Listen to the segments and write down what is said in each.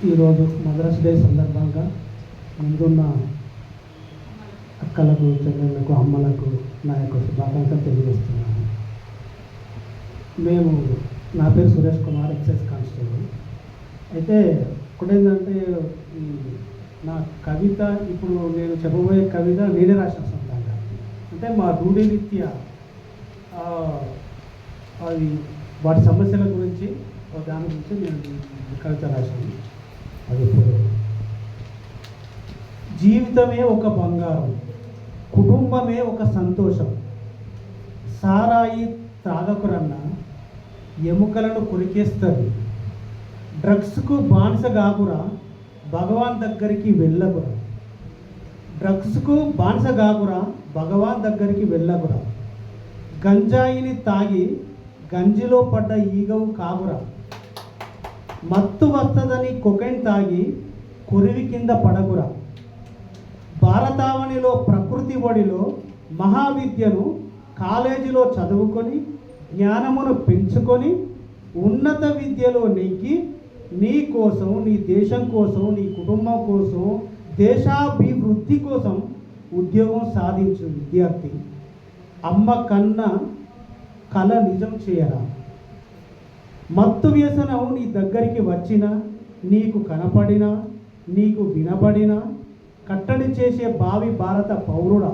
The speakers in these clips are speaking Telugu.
ఈరోజు మదర్స్ డే సందర్భంగా ముందున్న అక్కలకు, చెల్లెళ్ళకు, అమ్మలకు నా యొక్క శుభాకాంక్షలు తెలియజేస్తున్నాను. నా పేరు సురేష్ కుమార్, ఎక్సైజ్ కానిస్టేబుల్. అయితే ఇప్పుడేంటంటే ఈ నా కవిత, ఇప్పుడు నేను చెప్పబోయే కవిత నేనే రాసిన సొంతంగా. అంటే మా రూఢీరీత్యా అది వాటి సమస్యల గురించి, దాని గురించి నేను కవిత రాశాను. అది ఇప్పుడు జీవితమే ఒక బంగారం, కుటుంబమే ఒక సంతోషం, సారాయి త్రాగకురన్న ఎముకలను కొరికేస్తుంది, డ్రగ్స్కు బానిస కాకురా భగవాన్ దగ్గరికి వెళ్ళకురా, డ్రగ్స్కు బానిస కాకురా భగవాన్ దగ్గరికి వెళ్ళకురా, గంజాయిని తాగి గంజిలో పడ్డ ఈగవు కాకురా, మత్తు వస్తదని కొకైన్ తాగి కొరివి కింద పడకురా, భారతావనిలో ప్రకృతి ఒడిలో మహావిద్యను కాలేజీలో చదువుకొని జ్ఞానమును పెంచుకొని ఉన్నత విద్యలో నెగ్గి నీ కోసం, నీ దేశం కోసం, నీ కుటుంబం కోసం, దేశాభివృద్ధి కోసం ఉద్యోగం సాధించు విద్యార్థి. అమ్మ కన్న కల నిజం చేయరా. మత్తు వ్యసనం నీ దగ్గరికి వచ్చినా, నీకు కనపడినా, నీకు వినబడినా కట్టడి చేసే భావి భారత పౌరుడా.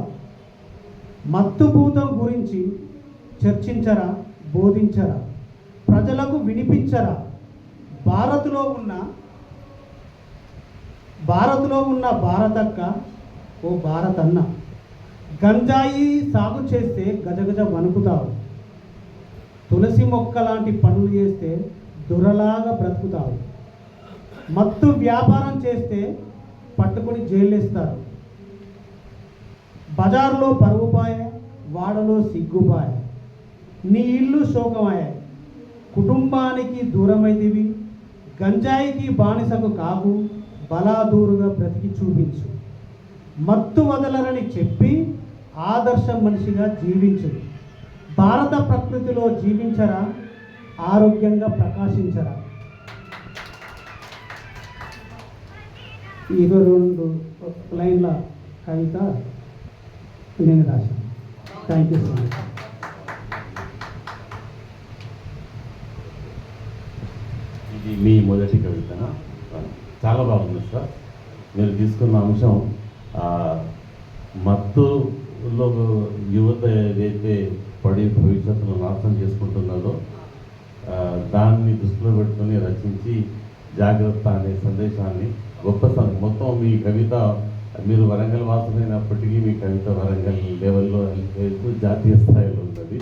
మత్తుభూతం గురించి చర్చించరా, బోధించరా, ప్రజలకు వినిపించరా. భారత్లో ఉన్న భారతక్క, ఓ భారతన్న, గంజాయి సాగు చేస్తే గజగజ వణుకుతావు, తులసి మొక్క లాంటి పనులు చేస్తే దొరలాగా బ్రతుకుతావు, మత్తు వ్యాపారం చేస్తే పట్టుకొని జైలేస్తారు, బజార్లో పరుగుపాయ, వాడలో సిగ్గుపాయ, నీ ఇల్లు శోకమాయ, కుటుంబానికి దూరమైతివి, గంజాయికి బానిసకు కాకు, బలాదూరుగా బ్రతికి చూపించు, మత్తు వదలరని చెప్పి ఆదర్శ మనిషిగా జీవించు, భారత ప్రకృతిలో జీవించరా, ఆరోగ్యంగా ప్రకాశించరా. ఈ 22 లైన్ల కవిత నేను రాశాను. Thank you so much. ఇది మీ మొదటి కవితనా? చాలా బాగుంది సార్. మీరు తీసుకున్న అంశం మత్తులో యువత ఏదైతే పడి భవిష్యత్తులో నాశనం చేసుకుంటున్నదో దాన్ని దృష్టిలో పెట్టుకొని రచించి జాగ్రత్త అనే సందేశాన్ని మొత్తం మీ కవిత, మీరు వరంగల్ వాసులైనప్పటికీ మీ కవిత వరంగల్ లెవెల్లో వెళ్తూ జాతీయ స్థాయిలో ఉన్నది.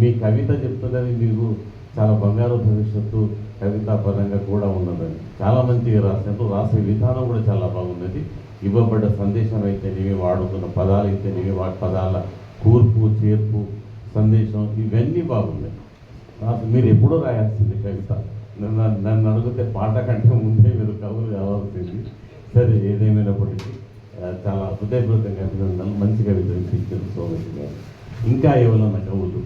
మీ కవిత చెప్తున్నది మీకు చాలా బంగారు భవిష్యత్తు కవితా పరంగా కూడా ఉన్నదని చాలా మంచిగా రాసినట్టు, రాసే విధానం కూడా చాలా బాగున్నది. ఇవ్వబడ్డ సందేశం అయితేనేవి, వాడుతున్న పదాలు అయితేనేవి, వాటి పదాల కూర్పు, చేర్పు, సందేశం ఇవన్నీ బాగున్నాయి. మీరు ఎప్పుడూ రాయాల్సింది కవిత. నన్ను అడిగితే పాట కంటే ముందే మీరు కవులు కావాల్సింది. సరే, ఏదేమైనప్పటికీ చాలా హృదయపూర్వకంగా అభినందనలు. మంచి కవిత వినిపించారు సోమేష్ గారు. ఇంకా ఎవరన్నా కవులు